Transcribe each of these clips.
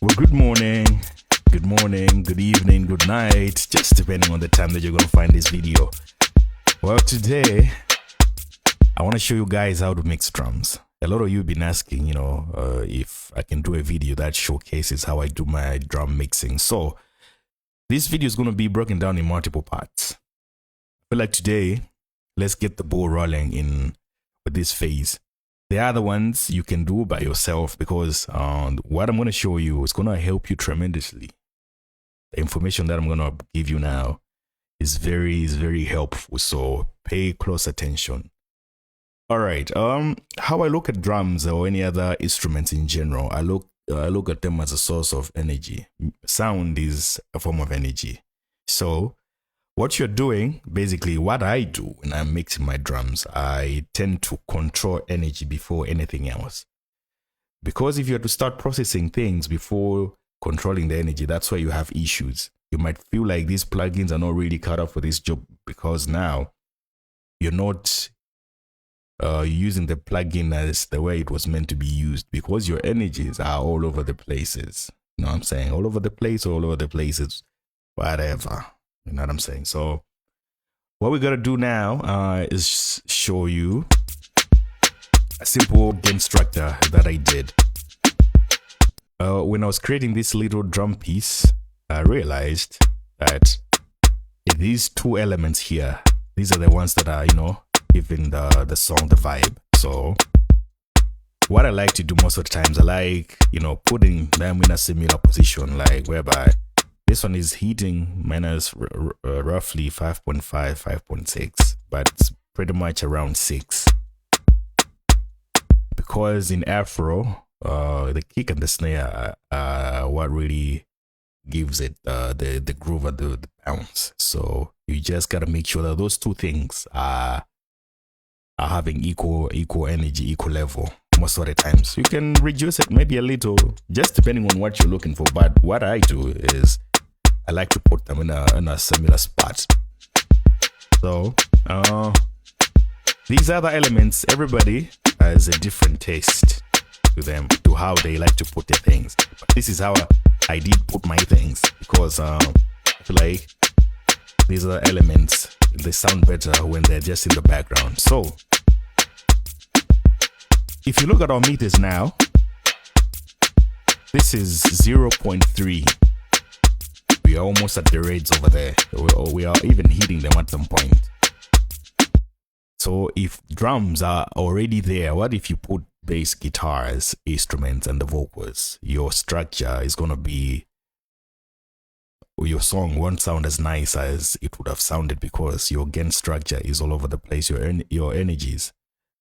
Well, good morning, good evening, good night, just depending on the time that you're going to find this video. Well, today, I want to show you guys how to mix drums. A lot of you have been asking, if I can do a video that showcases how I do my drum mixing. So, this video is going to be broken down in multiple parts. But like today, let's get the ball rolling with this phase. The other ones you can do by yourself because what I'm going to show you is going to help you tremendously. The information that I'm going to give you now is very helpful, so pay close attention. All right, how I look at drums or any other instruments in general, I look at them as a source of energy. Sound is a form of energy. So what you're doing, basically what I do when I'm mixing my drums, I tend to control energy before anything else. Because if you have to start processing things before controlling the energy, that's why you have issues. You might feel like these plugins are not really cut up for this job because now you're not using the plugin as the way it was meant to be used, because your energies are all over the places. You know what I'm saying? All over the place, all over the places, whatever. You know what I'm saying? So what we gotta do now is show you a simple gain structure that I did. When I was creating this little drum piece, I realized that these two elements here, these are the ones that are, giving the song the vibe. So what I like to do most of the times, I like, putting them in a similar position, like whereby this one is hitting minus roughly 5.5, 5.6, but it's pretty much around 6. Because in Afro, the kick and the snare are what really gives it the groove and the bounce. So you just gotta make sure that those two things are having equal energy, equal level. Most of the times you can reduce it maybe a little, just depending on what you're looking for. But what I do is I like to put them in a similar spot. So these other elements, everybody has a different taste to them, to how they like to put their things. But this is how I did put my things, because I feel like these are elements, they sound better when they're just in the background. So if you look at our meters now, this is 0.3. We are almost at the reds over there. We are even hitting them at some point. So if drums are already there, what if you put bass, guitars, instruments, and the vocals? Your structure is going to be, your song won't sound as nice as it would have sounded, because your gain structure is all over the place. Your energies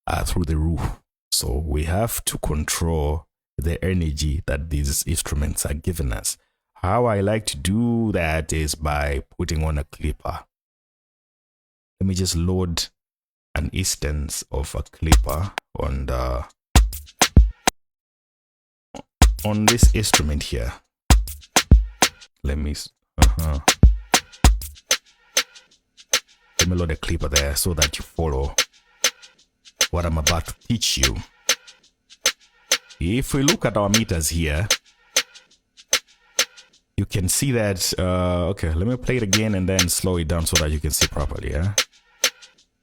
are through the roof. So we have to control the energy that these instruments are giving us. How I like to do that is by putting on a clipper. Let me just load an instance of a clipper on this instrument here. Let me load a clipper there so that you follow what I'm about to teach you. If we look at our meters here, you can see that, okay, let me play it again and then slow it down so that you can see properly. Yeah?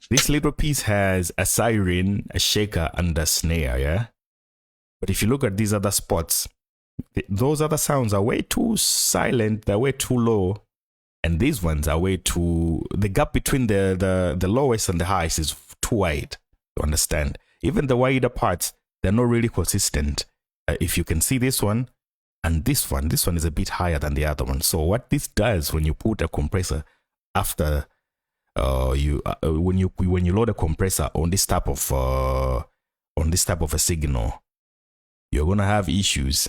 This little piece has a siren, a shaker, and a snare, yeah? But if you look at these other spots, those other sounds are way too silent, they're way too low, and these ones are way too, the gap between the lowest and the highest is too wide, you understand? Even the wider parts, they're not really consistent. If you can see this one, and this one is a bit higher than the other one. So what this does when you put a compressor after when you load a compressor on this type of a signal, you're gonna have issues,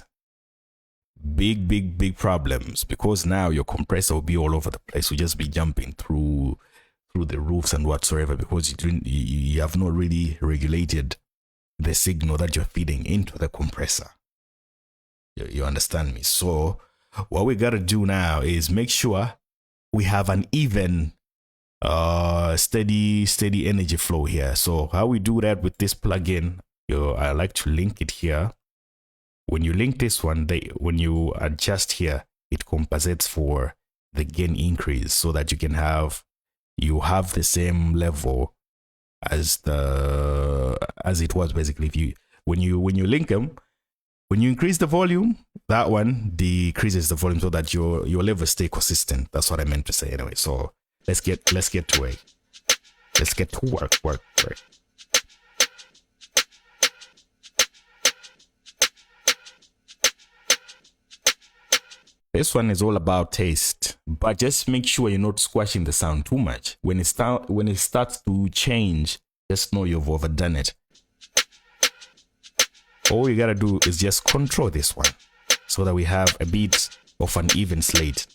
big problems, because now your compressor will be all over the place. Will just be jumping through the roofs and whatsoever, because you have not really regulated the signal that you're feeding into the compressor. You understand me? So what we gotta do now is make sure we have an even steady energy flow here. So how we do that with this plugin, I like to link it here. when you link this one, when you adjust here, it compensates for the gain increase so that you have the same level as it was basically. If when you link them, when you increase the volume, that one decreases the volume so that your levels stay consistent. That's what I meant to say anyway. So let's get to it. Let's get to work. This one is all about taste, but just make sure you're not squashing the sound too much. When it starts to change, just know you've overdone it. All you gotta do is just control this one so that we have a bit of an even slate.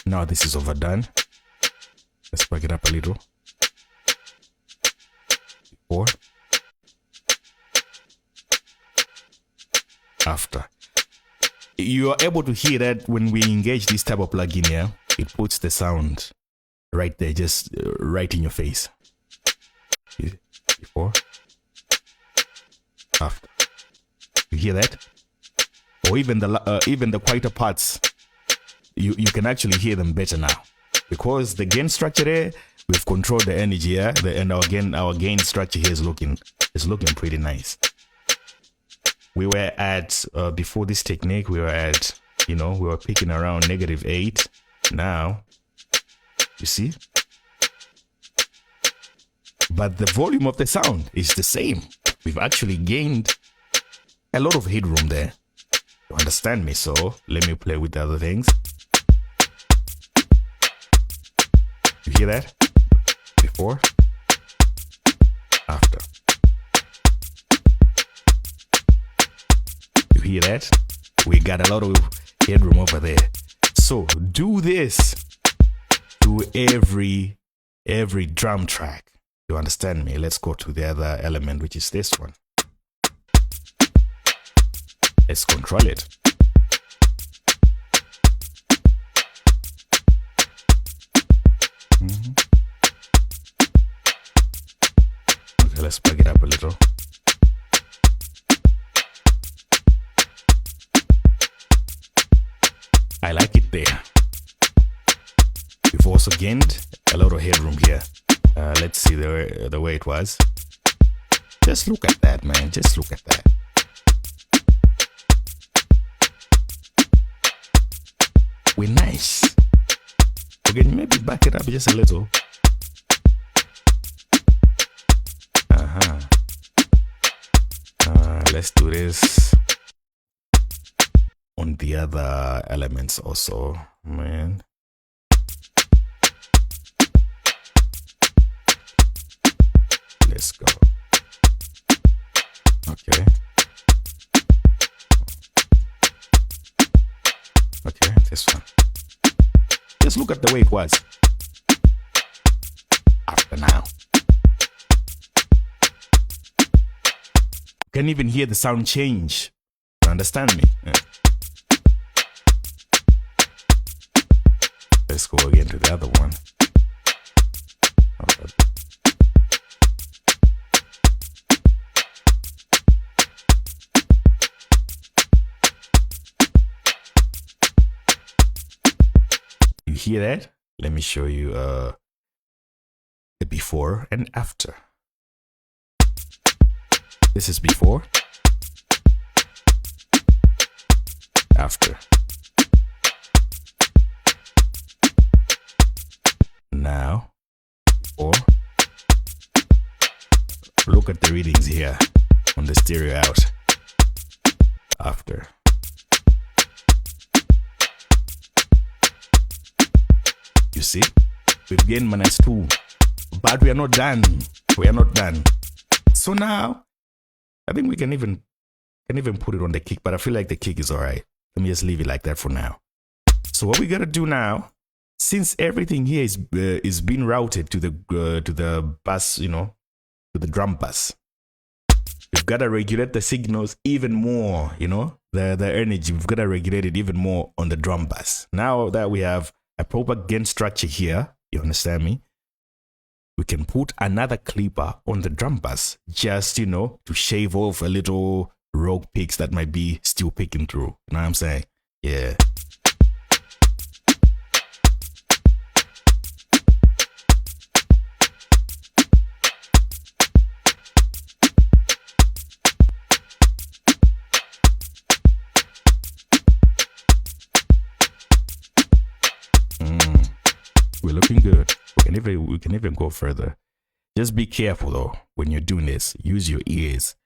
Now this is overdone. Let's break it up a little. Before, after. You are able to hear that when we engage this type of plugin here, it puts the sound right there, just right in your face. Before, after. You hear that? Or even the quieter parts, you can actually hear them better now, because the gain structure there, we've controlled the energy here, and our gain structure here is looking pretty nice. We were at before this technique, we were at, we were picking around -8. Now you see, but the volume of the sound is the same. We've actually gained a lot of headroom there. You understand me? So let me play with the other things. You hear that? Before, after. You hear that? We got a lot of headroom over there. So do this to every drum track. You understand me? Let's go to the other element, which is this one. Let's control it. Okay, let's plug it up a little. I like it there. We've also gained a lot of headroom here. Let's see the way it was. Just look at that, man. Just look at that. We're nice. Okay, maybe back it up just a little. Let's do this on the other elements also, man. Let's go. Okay. Okay, this one. Just look at the way it was. After now. You can even hear the sound change. You understand me? Yeah. Let's go again to the other one. Okay. You hear that? Let me show you the before and after. This is before, after. Now, before. Look at the readings here on the stereo out. After. You see, we've gained -2, but we are not done. We are not done. So now, I think we can even put it on the kick, but I feel like the kick is alright. Let me just leave it like that for now. So what we gotta do now, since everything here is being routed to the bus, to the drum bus, we've gotta regulate the signals even more. The energy, we've gotta regulate it even more on the drum bus. Now that we have a proper gain structure here, You understand me? We can put another clipper on the drum bus, just, you know, to shave off a little rogue picks that might be still picking through. You know what I'm saying? Yeah. We're looking good. We can even go further. Just be careful though when you're doing this. Use your ears.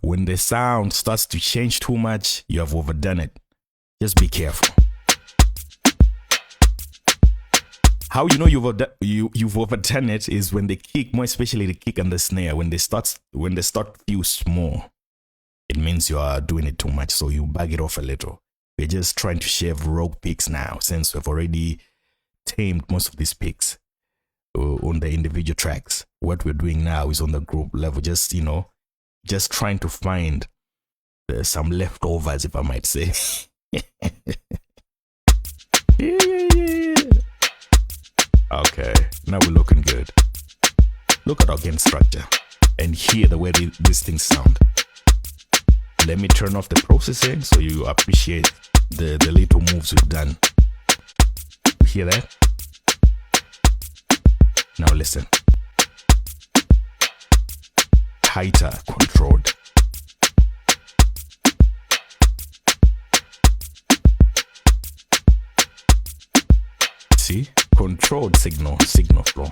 When the sound starts to change too much, you have overdone it. Just be careful. How you know you've overdone it is when the kick, more especially the kick and the snare, when they start to feel small, it means you are doing it too much. So you bag it off a little. We're just trying to shave rogue picks now, since we've already tamed most of these picks on the individual tracks. What we're doing now is on the group level, just, you know, just trying to find some leftovers, if I might say. Yeah. Okay, now we're looking good. Look at our gain structure and hear the way these things sound. Let me turn off the processing so you appreciate the little moves we've done. You hear that? Now listen. Tighter, controlled. See? Controlled signal flow.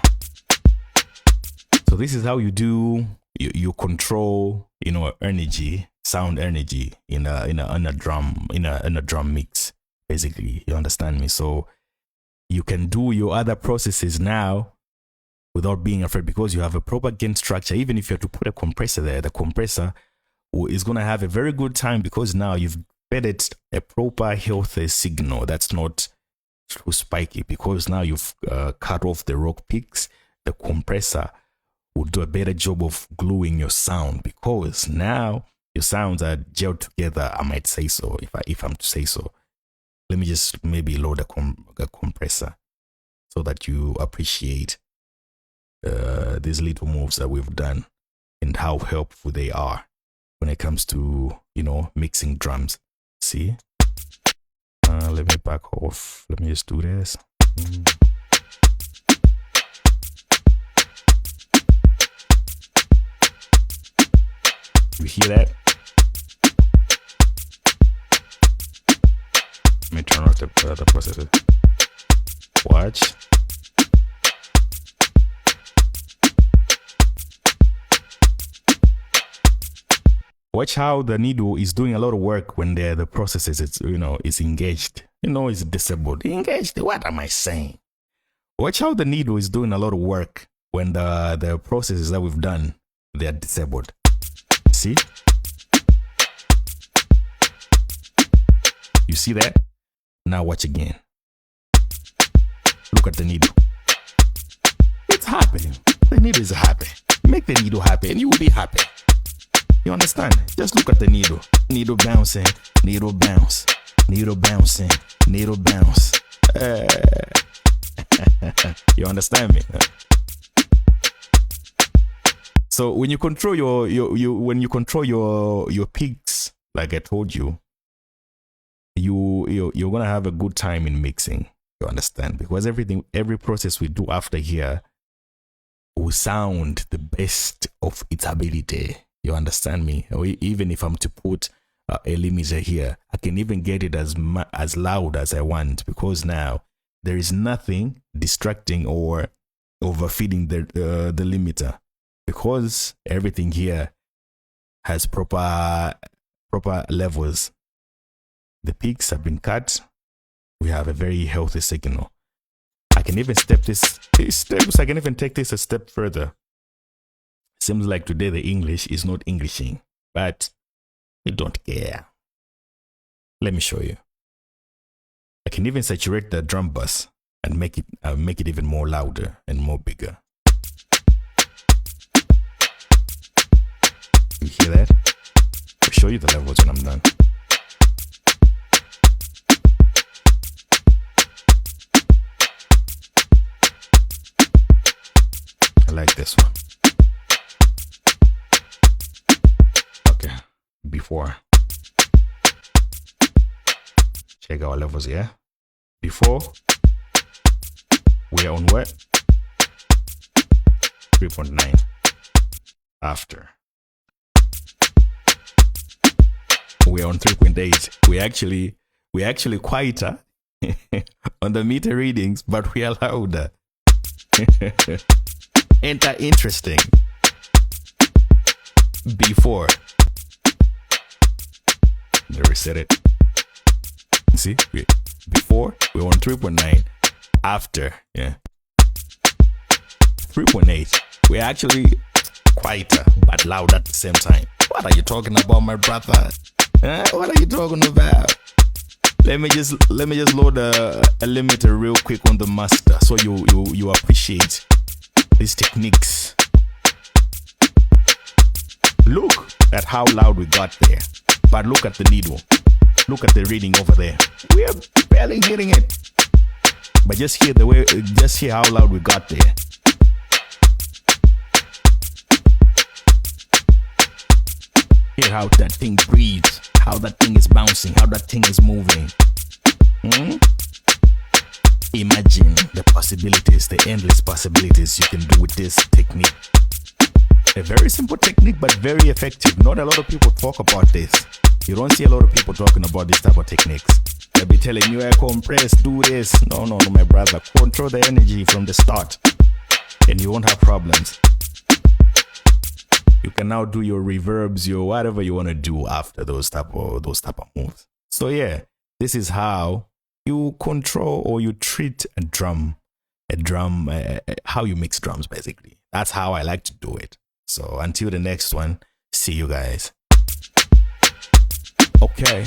So this is how you do you control, you know, energy, sound energy in a drum mix, basically. You understand me? So you can do your other processes now without being afraid, because you have a proper gain structure. Even if you have to put a compressor there, the compressor is going to have a very good time, because now you've fed it a proper healthy signal that's not too spiky, because now you've cut off the rogue picks. The compressor will do a better job of gluing your sound, because now your sounds are gelled together, I might say so, if I'm to say so. Let me just maybe load a compressor so that you appreciate these little moves that we've done and how helpful they are when it comes to, you know, mixing drums. See? Let me back off. Let me just do this. You hear that? Let me turn off the processor. Watch. Watch how the needle is doing a lot of work when the process is engaged. You know, it's disabled. Engaged? What am I saying? Watch how the needle is doing a lot of work when the processes that we've done, they are disabled. See? You see that? Now watch again. Look at the needle. It's happening. The needle is happy. Make the needle happy and you will be happy. You understand? Just look at the needle. Needle bouncing, needle bounce, needle bouncing, needle bounce. You understand me? So when you control your peaks, like I told you, you're gonna have a good time in mixing. You understand? Because every process we do after here will sound the best of its ability. You understand me? Or even if I'm to put a limiter here, I can even get it as loud as I want, because now there is nothing distracting or overfeeding the limiter, because everything here has proper levels. The peaks have been cut. We have a very healthy signal. I can even these steps. I can even take this a step further. Seems like today the English is not Englishing, but we don't care. Let me show you. I can even saturate the drum bus and make it even more louder and more bigger. You hear that? I'll show you the levels when I'm done. like this one. Okay, before. Check our levels here. Before, we're on what? 3.9. After, we're on 3.8. We're actually quieter on the meter readings, but we are louder. Ain't that interesting? Before, let me reset it. See, before we're on 3.9. After, yeah, 3.8. We're actually quieter but loud at the same time. What are you talking about, my brother? What are you talking about? Let me just load a limiter real quick on the master so you appreciate these techniques. Look at how loud we got there, but look at the needle. Look at the reading over there. We are barely hitting it, but just hear how loud we got there. Hear how that thing breathes, how that thing is bouncing, how that thing is moving. Imagine the possibilities, the endless possibilities you can do with this technique. A very simple technique, but very effective. Not a lot of people talk about this. You don't see a lot of people talking about this type of techniques. They'll be telling you, compress, do this. No, my brother. Control the energy from the start, and you won't have problems. You can now do your reverbs, your whatever you want to do after those type of moves. So yeah, this is how you control or you treat a drum, how you mix drums, basically. That's how I like to do it. So until the next one, see you guys. Okay.